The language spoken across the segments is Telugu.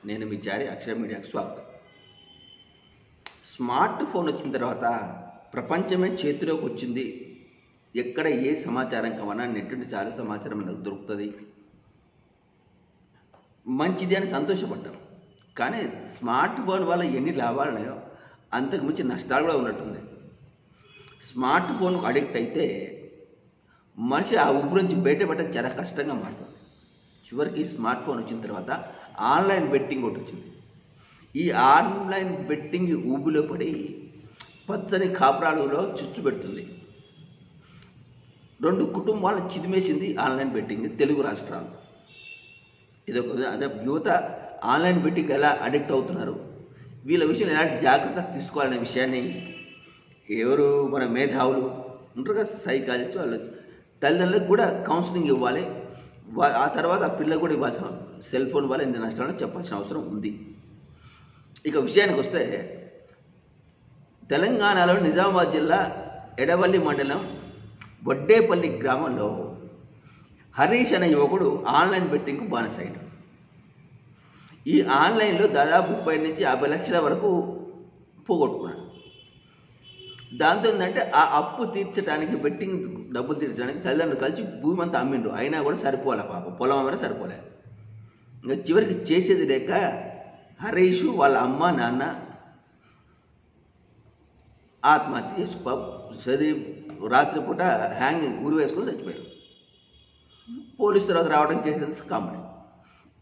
నేను మీ చారి అక్షర మీడియాకు స్వాగతం. స్మార్ట్ ఫోన్ వచ్చిన తర్వాత ప్రపంచమే చేతిలోకి వచ్చింది. ఎక్కడ ఏ సమాచారం కావాలన్నా నెట్ నుండి చాలా సమాచారం మనకు దొరుకుతుంది. మంచిది అని సంతోషపడ్డాం. కానీ స్మార్ట్ ఫోన్ వల్ల ఎన్ని లాభాలు ఉన్నాయో అంతకు మించి నష్టాలు కూడా ఉన్నట్టుంది. స్మార్ట్ ఫోన్కు అడిక్ట్ అయితే మనిషి ఆ ఊపు నుంచి బయటపడటం చాలా కష్టంగా మారుతుంది. చివరికి స్మార్ట్ ఫోన్ వచ్చిన తర్వాత ఆన్లైన్ బెట్టింగ్ ఒకటి వచ్చింది. ఈ ఆన్లైన్ బెట్టింగ్ ఊబిలో పడి పచ్చని కాపురాలలో చుచ్చు పెడుతుంది. 2 కుటుంబాలను చిదిమేసింది ఆన్లైన్ బెట్టింగ్ తెలుగు రాష్ట్రాలు. అదే యువత ఆన్లైన్ బెట్టింగ్ ఎలా అడిక్ట్ అవుతున్నారు, వీళ్ళ విషయంలో ఎలాంటి జాగ్రత్త తీసుకోవాలనే విషయాన్ని ఎవరు మన మేధావులు ఉంటారు కదా, సైకాలజిస్ట్, వాళ్ళు తల్లిదండ్రులకు కూడా కౌన్సిలింగ్ ఇవ్వాలి. ఆ తర్వాత ఆ పిల్లలకు కూడా ఇవ్వాల్సిన సెల్ ఫోన్ వల్ల ఎన్ని నష్టాలను చెప్పాల్సిన అవసరం ఉంది. ఇక విషయానికి వస్తే, తెలంగాణలో నిజామాబాద్ జిల్లా ఎడవల్లి మండలం వడ్డేపల్లి గ్రామంలో హరీష్ అనే యువకుడు ఆన్లైన్ బెట్టింగ్కు బానిసైడు. ఈ ఆన్లైన్లో దాదాపు 30 నుంచి 50 లక్షల వరకు పోగొట్టుకున్నాడు. దాంతో ఏంటంటే ఆ అప్పు తీర్చడానికి, బెట్టింగ్ డబ్బులు తీర్చడానికి తల్లిదండ్రులు కలిసి భూమి అంతా అమ్మిండు. అయినా కూడా సరిపోలే, పాపం పొలం అమ్మినా సరిపోలే. ఇంకా చివరికి చేసేది లేక హరీష్ వాళ్ళ అమ్మ నాన్న ఆత్మహత్య చేసి రాత్రిపూట హ్యాంగింగ్ గురి వేసుకొని చచ్చిపోయారు. పోలీసు తర్వాత రావడం కేసు కామన్.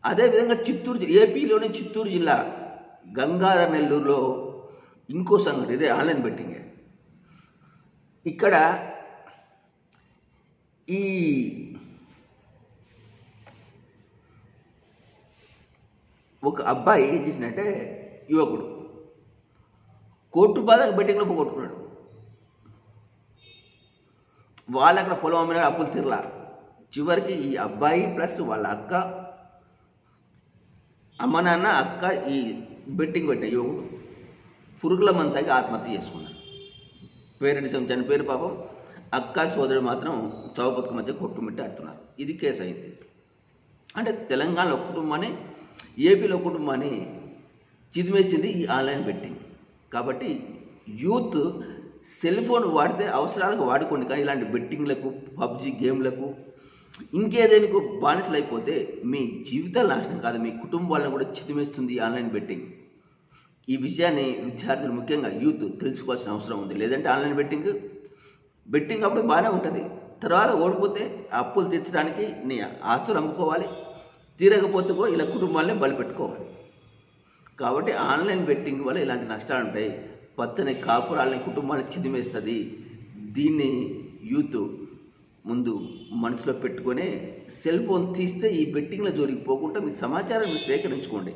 అదేవిధంగా ఏపీలోని చిత్తూరు జిల్లా గంగాధర నెల్లూరులో ఇంకో సంఘటన, ఇదే ఆన్లైన్ బెట్టింగే. ఇక్కడ ఈ ఒక అబ్బాయి ఏం చేసినట్టే, యువకుడు కోర్టు బాధకు బెట్టింగ్లో పోగొట్టుకున్నాడు. వాళ్ళు అక్కడ పొలం అమ్మిన అప్పులు తీరలా. చివరికి ఈ అబ్బాయి ప్లస్ వాళ్ళ అక్క, అమ్మ నాన్న, అక్క ఈ బెట్టింగ్ పెట్టిన యువకుడు పురుగుల మంతాకి ఆత్మహత్య చేసుకున్నాడు. పేరెంట్స్ చనిపోయారు పాపం. అక్క సోదరుడు మాత్రం చౌపతికి మధ్య కొట్టుమిట్టి ఆడుతున్నారు. ఇది కేసు అయింది. అంటే తెలంగాణలో ఒక కుటుంబాన్ని, ఏపీలో కుటుంబాన్ని చిదిమేసింది ఈ ఆన్లైన్ బెట్టింగ్. కాబట్టి యూత్ సెల్ ఫోన్ వాడితే అవసరాలకు వాడుకోండి, కానీ ఇలాంటి బెట్టింగ్లకు, పబ్జీ గేమ్లకు, ఇంకేదైనా బానిసలు అయిపోతే మీ జీవితాలు నాశనం కాదు, మీ కుటుంబాలను కూడా చిదిమేస్తుంది ఆన్లైన్ బెట్టింగ్. ఈ విషయాన్ని విద్యార్థులు, ముఖ్యంగా యూత్ తెలుసుకోవాల్సిన అవసరం ఉంది. లేదంటే ఆన్లైన్ బెట్టింగ్ అప్పుడు బాగానే ఉంటుంది. తర్వాత ఓడిపోతే అప్పులు తీర్చడానికి నీ ఆస్తులు అమ్ముకోవాలి, తీరకపోతే ఇలా కుటుంబాలని బలిపెట్టుకోవాలి. కాబట్టి ఆన్లైన్ బెట్టింగ్ వల్ల ఇలాంటి నష్టాలు ఉంటాయి. పచ్చని కాపురాలని, కుటుంబాలను చిదిమేస్తుంది. దీన్ని యూత్ ముందు మనసులో పెట్టుకొని సెల్ ఫోన్ తీస్తే ఈ బెట్టింగ్ల జోలికి పోకుండా మీ సమాచారం మీరు సేకరించుకోండి.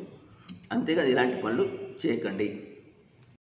అంతేగాని ఇలాంటి పనులు చేయకండి.